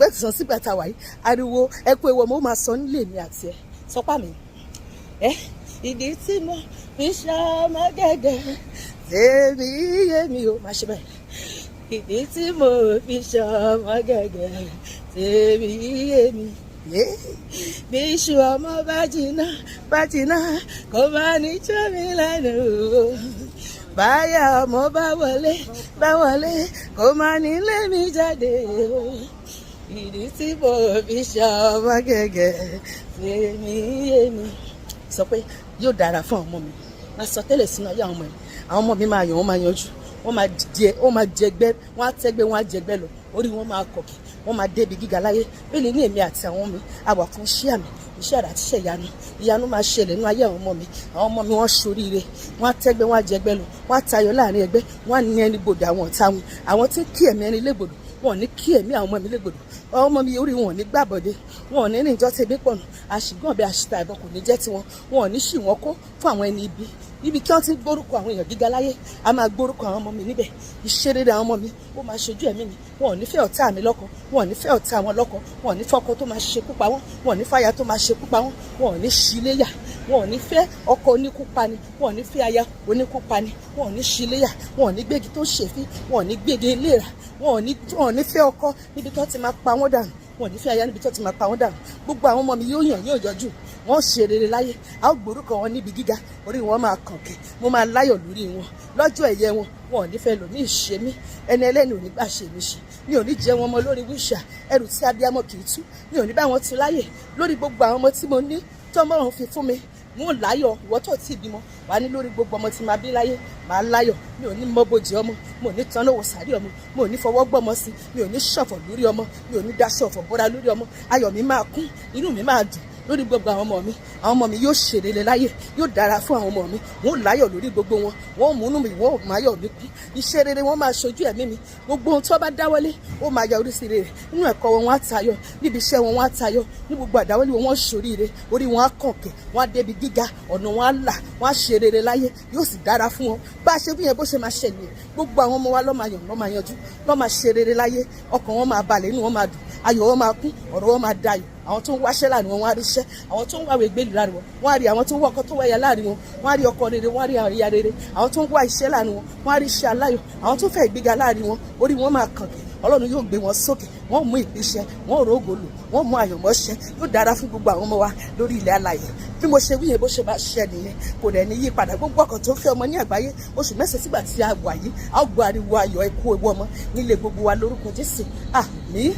Bẹ́ẹ̀ tí sàn sígbà tá a wà yìí ariwo ẹkú ewu ọmọ ó máa sọ nílé mi àti ẹ sọpá mi ìdí tí mo fi ṣọmọ gẹ́gẹ́ tèmi yé mi ò máa ṣe bẹ́ẹ̀ ìdí tí mo fi ṣọmọ gẹ́gẹ́ tèmi yé mi bí iṣu ọmọ bá jiná kò bá ní jó mi lẹ́nu báyà ọmọ bá wọlé kò má nílé mi jáde ìdí tí mo fi ṣọmọ gẹ́gẹ́ tèmi yé mi. Sọ pé yóò dára fún àwọn ọmọ mi máa sọ tẹ́lẹ̀ sínú ayé àwọn ọmọ mi máa yàn wọ́n máa yanjú wọ́n máa jẹgbẹ́ wọ́n á tẹ́gbẹ́ wọ́n á jẹgbẹ́ lọ orí wọn máa kọ̀kì wọ́n máa débi gíga láyé bẹ́ẹ̀ ni èmi àti àwọn mi àwà fún iṣẹ́ àmì iṣẹ́ àrà àtiṣẹ́ ìyanu máa ṣẹlẹ̀ nínú ayé àwọn ọmọ mi wọ́n ṣoríire wọ́n á tẹ́gbẹ́ wọ́n á jẹgbẹ́ lọ wọ́n á tayọ láàrin ẹgbẹ́ wọ́n á ní ẹni gbòdò àwọn ọ̀tá wọn àwọn tí ń kí ẹ̀mí ẹni légbodò wọn ò ní kí ẹ̀mí àwọn ọmọ mi légbodò ọmọ mi orí wọn ò ní gbàbọ̀dé wọn ò ní ní ìjọ tẹ̀mí pọ̀nù àṣìgàn bí àṣìta ìbọn kò ní jẹ́ tiwọn wọn ò ní ṣì wọ́n kó fún àwọn ẹni ibi kí wọ́n ti gbórúkọ àwọn èèyàn gíga láyé a máa gbórúkọ àwọn ọmọ mi níbẹ̀ ìṣeré àwọn ọmọ mi ó máa ṣojú ẹ̀mí mi wọn ò ní fẹ́ ọ̀tá mi lọ́kọ wọn ò ní fẹ́ ọ̀tá wọn lọ́kọ wọn ò ní fọ́kọ tó máa ṣekú pa wọn wọn ò ní fáya tó máa ṣekú pa wọn wọn ò ní ṣíléyà wọn ò ní fẹ́ ọkọ oníkúpani wọn ò ní fẹ́ aya oníkúpani wọn ò ní ṣíléyà wọn ò ní gbégi tó ṣèfín wọn ò ní gbégi léra wọn ò ní fẹ́ ọkọ níbi tó ti máa pa wọ́n dànù wọn ò ní fẹ́ aya níbi tó ti máa pa wọ́n dànù gbogbo àwọn ọmọ mi yóò yàn yóò yọjú wọ́n ṣe rere láyé a ó gbórúkọ wọn níbi gíga orí wọn máa kànkè mo máa láyọ̀ lórí wọn lọ́jọ́ ẹ̀yẹ wọn wọn ò ní fẹ́ lòmí ìṣe mí ẹni ẹlẹ́ni ò ní gbà ṣe mí ṣe mi ò ní jẹ wọn mọ́ lórí wíṣà ẹrù tí abiyamọ kì í tú mi ò ní bá wọn tú láyè lórí gbogbo àwọn ọmọ tí mo ní tọ́mọ́ràn fi fún mi mo láyọ̀ ìwọ tó ti bímọ wà ní lórí gbogbo ọmọ tí máa bí láyé máa láyọ̀ mi ò ní mọ́bòjì ọmọ mo ní tán lówó sàárì ọmọ mo ní fọwọ́ gbọ́mọ sí mi ò ní ṣọ̀fọ̀ lórí ọmọ mi ò ní daṣọ ọ̀fọ̀ bọ́ra lórí ọmọ ayọ̀ mi máa kún inú mi máa dùn lórí gbogbo àwọn ọmọ mi yóò ṣèrèlè láyé yóò dára fún àwọn ọmọ mi wọn ò láyọ̀ lórí gbogbo wọn wọn ò múnú mi wọn ò máyọ̀ mi kú iṣẹ́ rere wọn máa ṣojú ẹ̀mí mi gbogbo ohun tó bá dáwọ́lé ó máa ya oríṣi rere nínú ẹ̀kọ́ wọn á tayọ níbi iṣẹ́ wọn á tayọ ní gbogbo àdáwọ́lé wọn ṣoríire orí wọn á kànkè wọn á débi gíga ọ̀nà wọn á là wọn á ṣe rere láyé yóò sì dára fún wọn bá a ṣe bí yẹn bó ṣe máa ṣẹlẹ̀ gbogbo àwọn ọmọ wa ló máa yàn ló máa yanjú ló máa ṣe rere láyé ọkàn wọn máa balẹ̀ inú wọn máa dùn ayọ̀ wọn máa kún ọ̀rọ̀ wọn máa dayọ̀ àwọn tó ń wáṣẹ́ láàrin wọn wọ́n á rí iṣẹ́ àwọn tó ń wáwé gbèlú láàrin wọn wọ́n á rí àwọn tó ń wá ọkọ tó wáyà láàrin wọn wọ́n á rí ọkọ rere wọ́n á rí àríyá rere àwọn tó ń wá iṣẹ́ láàrin wọn wọ́n á rí iṣẹ́ aláyọ̀ àwọn tó fẹ́ ìgbéga láàrin wọn orí wọn máa kàn kí Ọlọ́run yóò gbé wọn sókè wọ́n mú ìpèsè wọ́n rògòlò wọ́n mú àyànmọ́ṣẹ́ yóò dára fún gbogbo àwọn ọmọ wa lórí ilẹ̀ alààyè bí mo ṣe wíyẹn bó ṣe bá ṣiṣẹ́ nìyẹn kò dẹ̀ ní yí padà gbogbo ọkàn tó ń fẹ́ ọmọ ní àgbáyé oṣù mẹ́sàn-án sígbà tí a wà yìí a ó gbọ́ ariwo ayọ̀ ẹkú ewu ọmọ nílé gbogbo wa lórúkọ Jésù àmín.